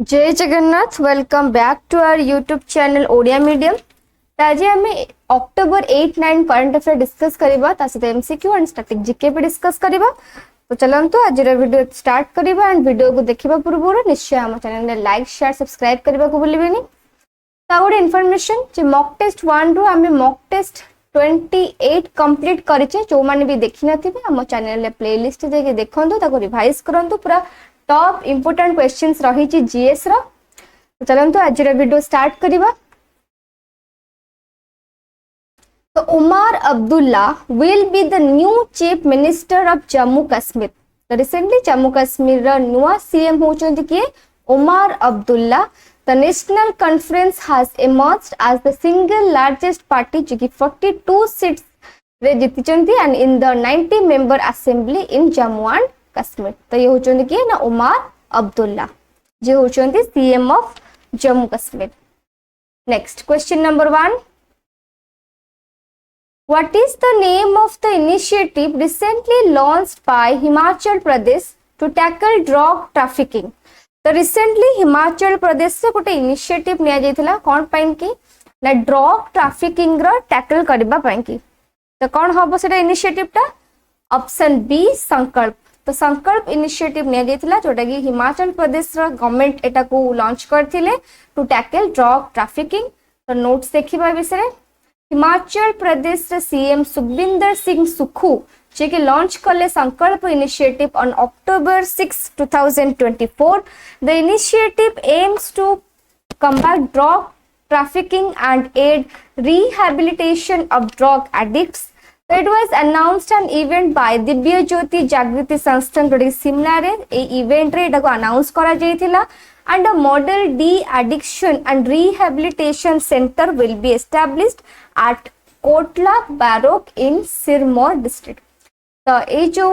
जय Jagannath. Welcome back to our YouTube channel Odia medium. आज आम अक्टोबर 8-9 करंट अफेयर डिस्कस करबा ता सहित एमसीक्यू एंड स्टैटिक जीके भी डिस्कस करबा। तो चलंतु आज वीडियो स्टार्ट करबा एंड वीडियो को देखिबा पूर्व निश्चय हम चैनल ने लाइक शेयर सब्सक्राइब करबा को भूलिबेनी। ता गोटे इन्फॉर्मेशन जे मॉक टेस्ट 1 रो हमें मॉक टेस्ट 28 कंप्लीट करिचे। जो माने भी देखि नथिबे हम चैनल ले प्लेलिस्ट जे देखंतु ताको रिवाइज करंतु। पूरा टॉप इंपोर्टेंट क्वेश्चंस रही जीएस रो। तो चलंतु आज वीडियो स्टार्ट करिबा। तो Omar Abdullah will be the new chief minister of Jammu Kashmir. तो रिसेंटली जम्मू कश्मीर रो नुआ सीएम होचंती के Omar Abdullah. The National Conference has emerged as the single largest party जो कि 42 seats रे जीतिचंती and in the 90 member assembly in Jammu and Kashmir। तो ये होचंती कि ना उमर अब्दुल्ला जे होचंती CM of Jammu Kashmir. Next question number 1, what is the name of the initiative recently launched by Himachal Pradesh to tackle drug trafficking? तो recently Himachal Pradesh से गोटे इनिशिएटिव निया जायतिला कोन पाइन की ना ड्रग ट्रैफिकिंग रो टैकल करबा पाइन की। तो कोन हबो सेटा इनिशिएटिव टा? ऑप्शन बी संकल्प। तो संकल्प इनिशिएटिव निया जायतिला जोटा कि हिमाचल प्रदेश रो गवर्नमेंट एटा को लॉन्च करथिले टू टैकल ड्रग ट्रैफिकिंग। तो नोट्स देखिबा विषय हिमाचल प्रदेश रे सीएम सुखविंदर सिंह सुखू जे के लॉन्च कले Sankalp initiative on October 6, 2024। The initiative aims to combat drug trafficking and aid rehabilitation of drug addicts। So it was announced an event by Divya ज्योति जागृति संस्थान जोड़ी शिमला रे ए इवेंट रे एटा को अनाउंस करा जायतिला and a model de-addiction and rehabilitation center will be established at Kotla Barog in Sirmaur district. तो ये जो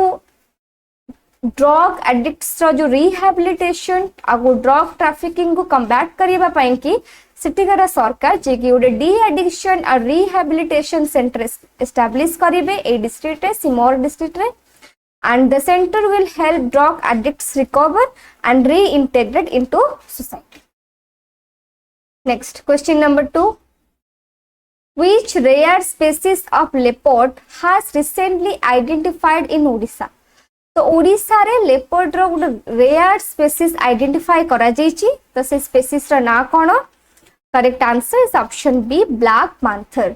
ड्रग एडिक्ट्स रो जो रिहैबिलिटेशन आगो ड्रग ट्रैफिकिंग को कम्बैट करिबा पई कि सिटीकर सरकार जे कि ओडे डी एडिक्शन और रिहैबिलिटेशन सेंटर एस्टैब्लिश करिवे ए डिस्ट्रिक्ट रे सिरमौर डिस्ट्रिक्ट रे and the center will help drug addicts recover and reintegrate into society। Next question number 2, which rare species of leopard has recently identified in Odisha? तो ओडिशा रे leopard रो rare species identify करा जायछि। तो से species रा ना कोन? Correct answer is option B black panther.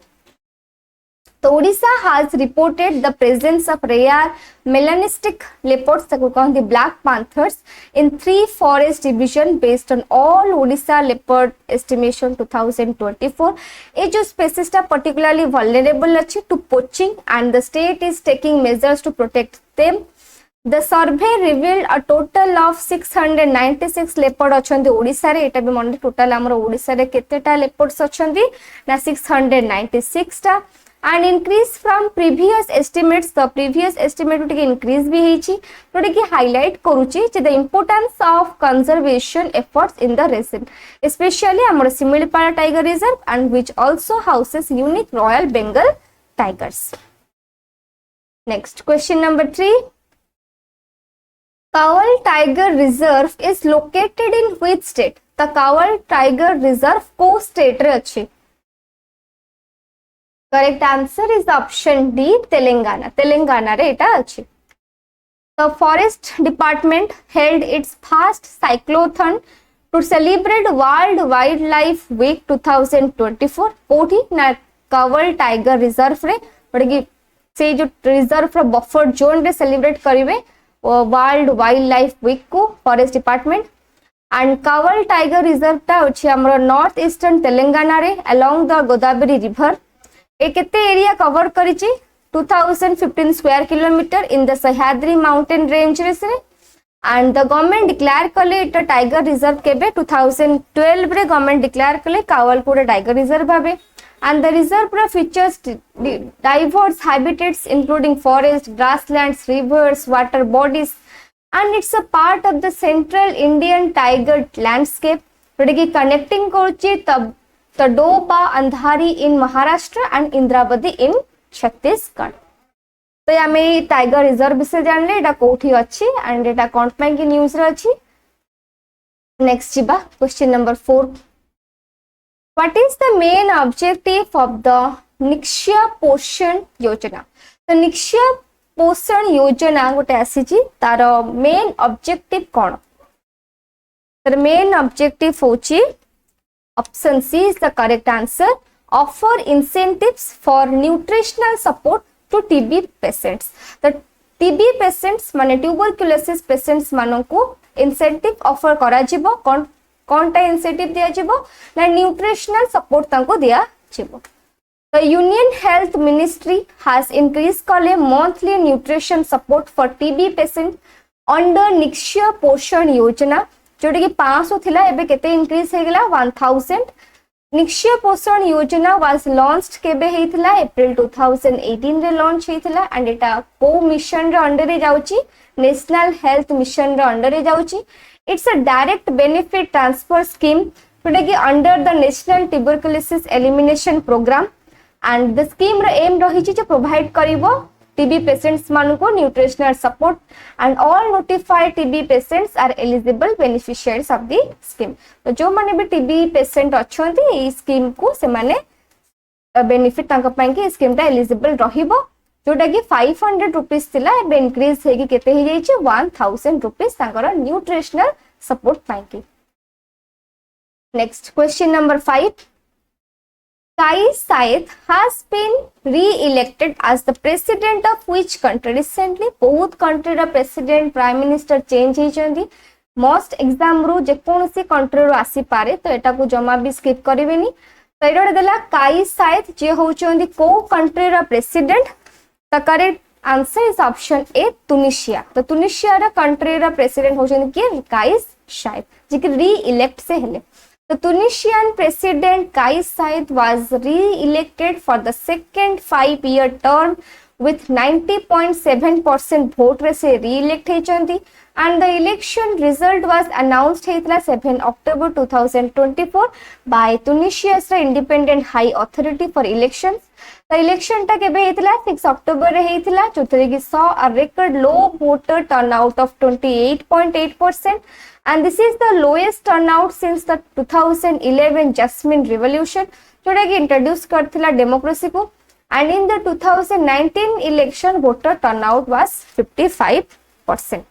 तो Odisha has reported the presence of rare melanistic leopards ताको कहंती black panthers in 3 forest division based on all Odisha leopard estimation 2024। ए जो species ता particularly vulnerable अछि to poaching and the state is taking measures to protect them। The survey revealed a total of 696 leopard अछंती Odisha रे। एटा भी मन total हमर ओडिशा रे केतेटा leopards अछंती ना 696 टा and increase from previous estimates। the previous estimate to increase भी ହେଇछि जोटा कि highlight करूछि J the importance of conservation efforts in the region especially हमर Similipal tiger reserve and which also houses unique royal bengal tigers। next question number 3, Kawal Tiger Reserve is located in which state? the Kawal Tiger Reserve को state रे अछि? Correct answer is option D Telangana. Telangana रे एटा अछि। The forest department held its first cyclothon to celebrate World Wildlife Week 2024। कोठी ना कावल tiger reserve रे बड़की से जो रिजर्व रो बफर जोन रे सेलिब्रेट करिवे वर्ल्ड वाइल्ड लाइफ वीक को forest department. And Kawal tiger reserve ता अछि हमर नॉर्थ ईस्टर्न तेलंगाना रे अलोंग द गोदावरी रिवर। ए केते एरिया कवर करिछि? 2015 square kilometre in the Sahyadri mountain range रे से। एंड द गवर्नमेंट डिक्लेयर कले इटा टाइगर रिजर्व केबे 2012 रे गवर्नमेंट डिक्लेयर कले कावलपुर टाइगर रिजर्व भाबे। And the reserve features diverse habitats including forest, grasslands, rivers, water bodies and it's a part of the central Indian tiger landscape जोटा कि connecting करूछि तब Tadoba Andhari in Maharashtra and Indravati in Chhattisgarh. तो आमे टाइगर रिजर्व विषय जानले एटा कोठी अछि एंड एटा कोन पे की न्यूज रे अछि? नेक्स्ट जीवा question number 4 what is the main objective of the Nikshay पोषण योजना तो निक्षय पोषण योजना गोटे आसी तार मेन ऑब्जेक्टिव कौन तार मेन ऑब्जेक्टिव होची option C is the correct answer offer incentives for nutritional support to TB patients तो टीबी पेशेंट्स माने ट्यूबरक्युलोसिस पेशेंट्स मानकू इंसेंटिव ऑफर करा जिवो कौन टा इंसेंटिव दिया जिवो ना न्यूट्रिशनल सपोर्ट तांको दिया जिवो The Union Health Ministry has increased kale monthly nutrition support for TB patient under Nikshay पोषण योजना जोटा कि 500 थिला एबे केते इंक्रीज हे गेला 1000 निक्षय पोषण योजना वाज लॉन्च्ड केबे हेथिला अप्रैल 2018 रे लॉन्च हेथिला एंड एटा को मिशन रे अंडर रे जाउची नेशनल हेल्थ मिशन रे अंडर रे जाउची it's a direct benefit transfer scheme जोटा कि under the national tuberculosis elimination programme and the scheme रे एम रही जे प्रोवाइड करिवो टीबी पेशेंट्स मान को nutritional support and all notified TB patients are eligible beneficiaries of the scheme तो जो माने भी टीबी पेशेंट अछंती ई स्कीम को से माने बेनिफिट तांका पई के स्कीम ता एलिजिबल रहिबो जोटा कि 500 रुपीस थिला एबे इंक्रीज हे कि केते हे जाई छै 1000 रुपीस तांकर न्यूट्रिशनल सपोर्ट पई के next question number 5 Kais Saied has been re-elected as the president of which country recently? बहुत country रा president, prime minister change ही चंदी. Most exam रू जे कौन सी country रू आसी पारे तो एटा को जमा भी skip करिवे नी. तो एटा देला Kais Saied जे हो चंदी को country रा president. The correct answer is option A Tunisia. तो Tunisia रा country रा president हो चंदी के Kais Saied जे कि re-elect से हेले. The Tunisian president Kais Saied was re-elected for the second 5-year term with 90.7% vote रे से re-elect हेचंती and the election result was announced हेतला 7 October 2024 by Tunisia's independent high authority for elections. The election टा केबे हेतला 6 October रे हेतला जोतरे कि saw a record low voter turnout of 28.8%. And this is the lowest turnout since the 2011 Jasmine Revolution जोटा कि introduce करथिला democracy को and in the 2019 election voter turnout was 55%.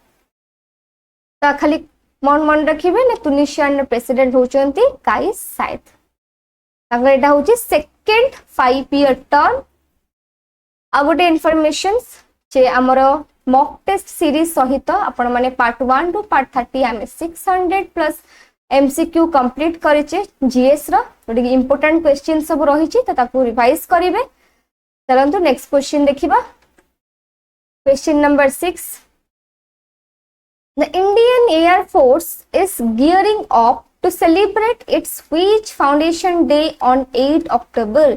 तो खाली मन रखिबे ने तुनिशियन प्रेसिडेंट होचंती काइस साइद तागर एटा होची सेकंड 5-year टर्म आ गोटे informations जे हमरो मॉक टेस्ट सीरीज सहित आपण माने पार्ट 1 टू पार्ट 30 आमे 600 प्लस एमसीक्यू कंप्लीट करिचे जीएस रो जोटी इंपोर्टेंट क्वेश्चन सब रही छि त ताकू रिवाइज करिवे चलंतु नेक्स्ट क्वेश्चन देखिबा question number 6 The Indian Air Force is gearing up to celebrate its which foundation day on 8 October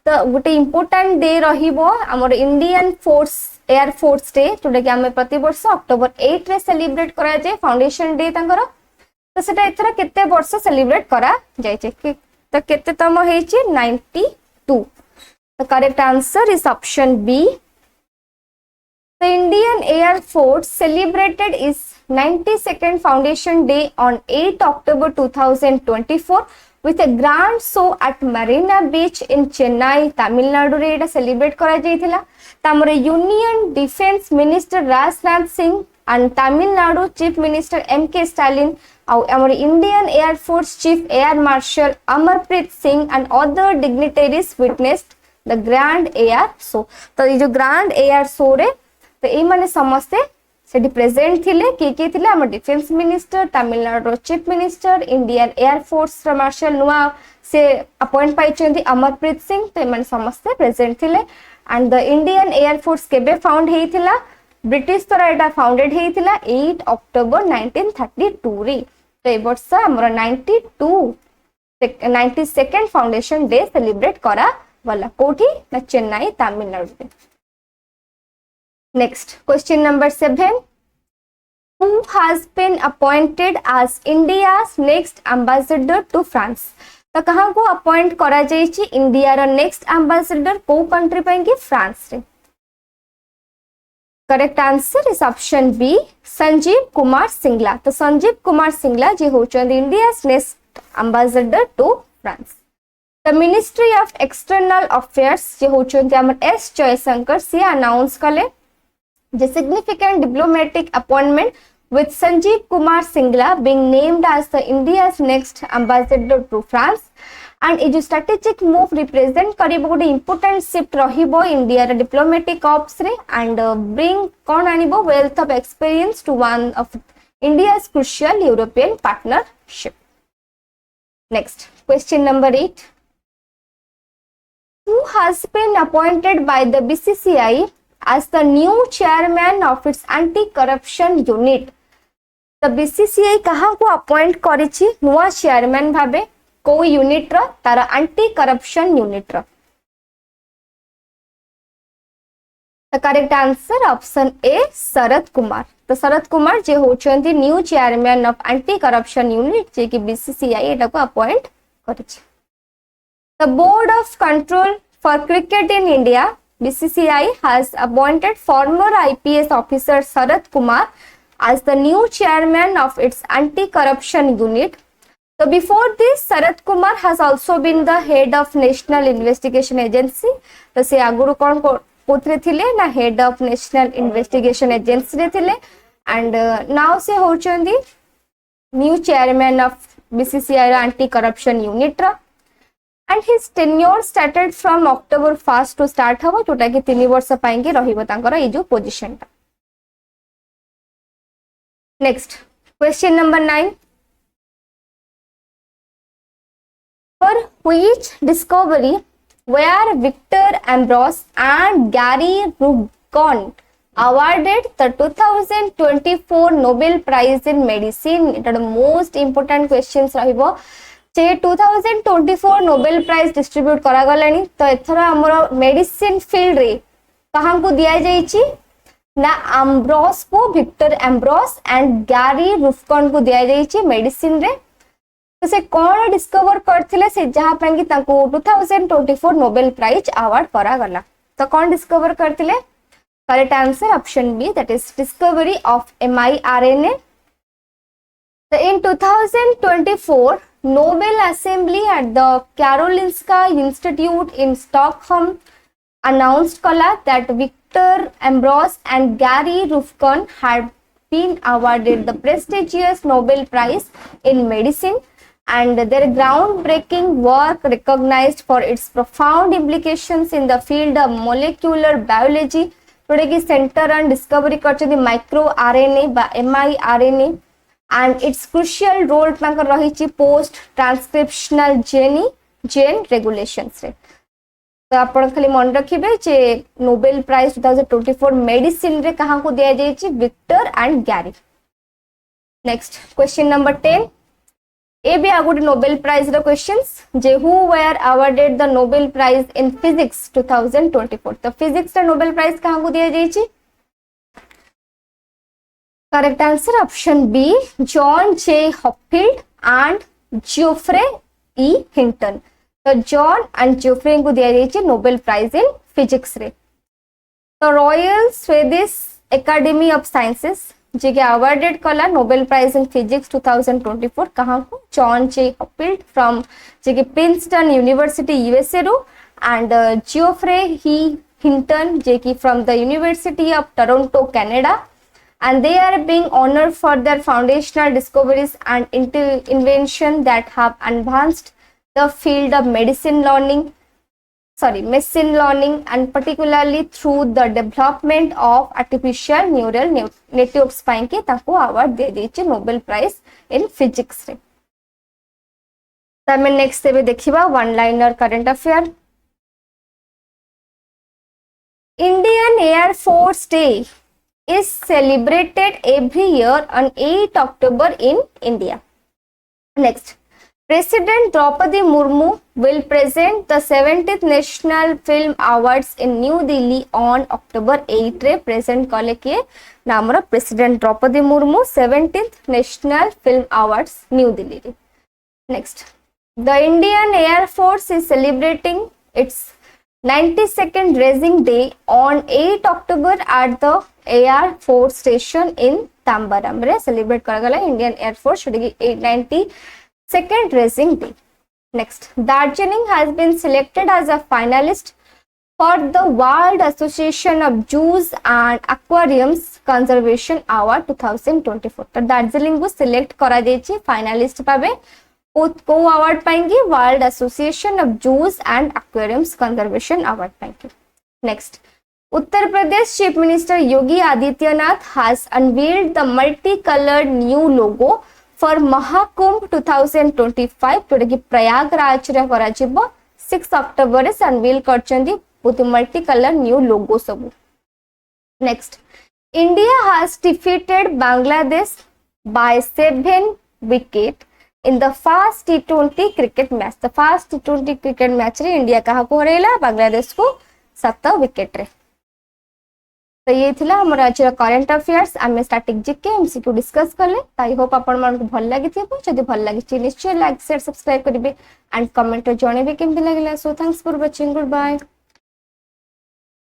तो गोटे इंपोर्टेंट डे रहिबो हमर Indian force air force day जोटा कि हमें प्रति वर्ष अक्टोबर 8 रे सेलिब्रेट करा जाय फाउंडेशन डे तांकर तो सेटा एथरा केते वर्ष सेलिब्रेट करा जाय छै तो केते तम हे छै 92 The correct answer is option B. The Indian Air Force celebrated its 92nd Foundation Day on 8 October 2024 with a grand show at Marina Beach in Chennai, Tamil Nadu रे एटा सेलिब्रेट करा जायथिला तामरे union defence minister Rajnath Singh and Tamil Nadu chief minister MK Stalin और Indian air force chief air marshal Amarpreet Singh and other dignitaries witnessed the grand air show तो ये जो grand air show रे तो ये माने समस्ते सेठी प्रेजेंट थिले के थिले हम defence minister Tamil Nadu chief minister Indian air force marshal नुआ से अपॉइंट पाइचंदी अमरप्रीत सिंह तो माने समस्ते प्रेजेंट थिले and the Indian air force केबे फाउंड हेथिला ब्रिटिश तरा एटा फाउंडेड हेथिला 8 अक्टोबर 1932 रे तो ए वर्ष हमर 92nd फाउंडेशन डे सेलिब्रेट करा वाला कोठी ना Chennai Tamil Nadu Next, question number 7. Who has been appointed as India's next ambassador to France? तो कहाँ को अपॉइंट करा जायछि इंडिया रा नेक्स्ट एम्बेसडर को कंट्री पे कि फ्रांस रे correct answer is option B Sanjeev Kumar Singla. तो संजीव कुमार सिंगला जे होचंदी India next ambassador to France. The ministry of external affairs जे होचंदी हमर एस जयशंकर से अनाउंस कले जे significant diplomatic appointment with Sanjeev Kumar Singla being named as the India's next ambassador to France and is a strategic move represent करिबो गोटे important shift रहिबो India रे diplomatic ops रे and bring कोन आनिबो wealth of experience to one of India's crucial European partnership. Next question number 8. Who has been appointed by the BCCI as the new chairman of its anti-corruption unit? तो BCCI कहाँ को appoint करिछि नुआ chairman भाबे को unit रो तार anti corruption unit रो? The correct answer option A Sharad Kumar. तो शरद कुमार जे होचंती new chairman of anti corruption unit जे कि BCCI एटा को अपॉइंट करिछि। The board of control for cricket in India BCCI has appointed former IPS officer Sharad Kumar as the new chairman of its anti-corruption unit. So before this, Sharad Kumar has also been the head of National Investigation Agency. तो से आगुरु कौन कोथरे थिले ना head of National Investigation Agency रे थिले and now से होचंदी new chairman of BCCI anti-corruption unit रा and his tenure started from October 1st to start हबो जोटा कि 3 वर्ष पाई के रहिबो तांकर ए जो पोजीशन ता। Next question number 9. For which discovery were Victor Ambros and Gary Ruvkun awarded the 2024 Nobel Prize in Medicine? It is the most important questions रहिबो जे 2024 नोबेल प्राइज डिस्ट्रीब्यूट करा गलानी। तो एथरा हमर मेडिसिन फील्ड रे कहां को दिया जाईची ना एम्ब्रोस को, विक्टर एम्ब्रोस एंड गैरी रुफकन को दिया जाईची मेडिसिन रे। तो से कोन डिस्कवर करथिले से जहां पे कि ताको 2024 नोबेल प्राइज अवार्ड करा गला। तो कोन डिस्कवर करथिले? Correct answer option B that is discovery of mRNA. So in 2024 Nobel Assembly at the Karolinska Institute in Stockholm announced that Victor Ambros and Gary Ruvkun had been awarded the prestigious Nobel Prize in Medicine and their groundbreaking work recognized for its profound implications in the field of molecular biology. Today ki center and discovery करछथि micro RNA बा mRNA and its crucial role तांकर रहिछि post transcriptional जेन regulations रे। तो आपण खाली मन रखिबे जे नोबेल प्राइज 2024 मेडिसिन रे कहां को दिया जायछि Victor and Gary. Next question number 10. ए बी आगुड नोबेल प्राइज रो क्वेश्चंस जे who were awarded the Nobel prize in physics 2024। तो फिजिक्स रे नोबेल प्राइज कहां को दिया जायछि? Correct answer option B John J Hopfield and Geoffrey E Hinton. तो जॉन एंड जियोफ्रे को दिया जायछि नोबेल प्राइज इन फिजिक्स रे। तो royal Swedish academy of sciences जे के अवार्डेड कला नोबेल प्राइज इन फिजिक्स 2024 कहां को? जॉन जे हॉपफील्ड फ्रॉम जे के प्रिंसटन यूनिवर्सिटी यूएसए रो एंड जियोफ्रे ही हिंटन जे की from the University of Toronto Canada and they are being honored for their foundational discoveries and invention that have advanced the field of machine learning and particularly through the development of artificial neural networks ପାଇଁ କି ତାଙ୍କୁ award दिया जायछि Nobel prize in physics रे। तमे next एबे देखिबा one liner current affair. Indian air force day is celebrated every year on 8 October in India. Next, President Draupadi Murmu will present the 70th National Film Awards in New Delhi on October 8 रे present कले किए नामर President Draupadi Murmu 70th National Film Awards New Delhi रे। Next, the Indian Air Force is celebrating its 92nd Raising Day on 8 October at the Air Force Station in Tambaram रे celebrate करागला Indian air force 92nd Raising Day. Next, Darjeeling has been selected as a finalist for the World Association of Zoos and Aquariums Conservation Award 2024. तो दार्जिलिंग को select करा जायछि finalist पाबे को award पाएंगे world association of zoos and aquariums conservation award पाएंगे. Next, Uttar Pradesh chief minister Yogi Adityanath has unveiled the multi coloured new logo for Mahakumbh 2025 जोटा कि प्रयागराज रे करा जिवो 6 अक्टोबर से अनवील करचंदी with multi colour new logo सब. Next, India has defeated Bangladesh by 7 wicket in the first T20 cricket match. The first T20 cricket match रे India कहा को हरेला बांग्लादेश को 7 विकेट रे. तो ये थिला हमर आज करंट अफेयर्स आमे स्टैटिक जीके एमसीक्यू डिस्कस करले. आई होप आपण मन को भल लागि थिबो. जदि भल लागि निश्चय लाइक शेयर सब्सक्राइब करिवे एंड कमेंट रे जणेबे केमति लागला. So thanks for watching. Good bye.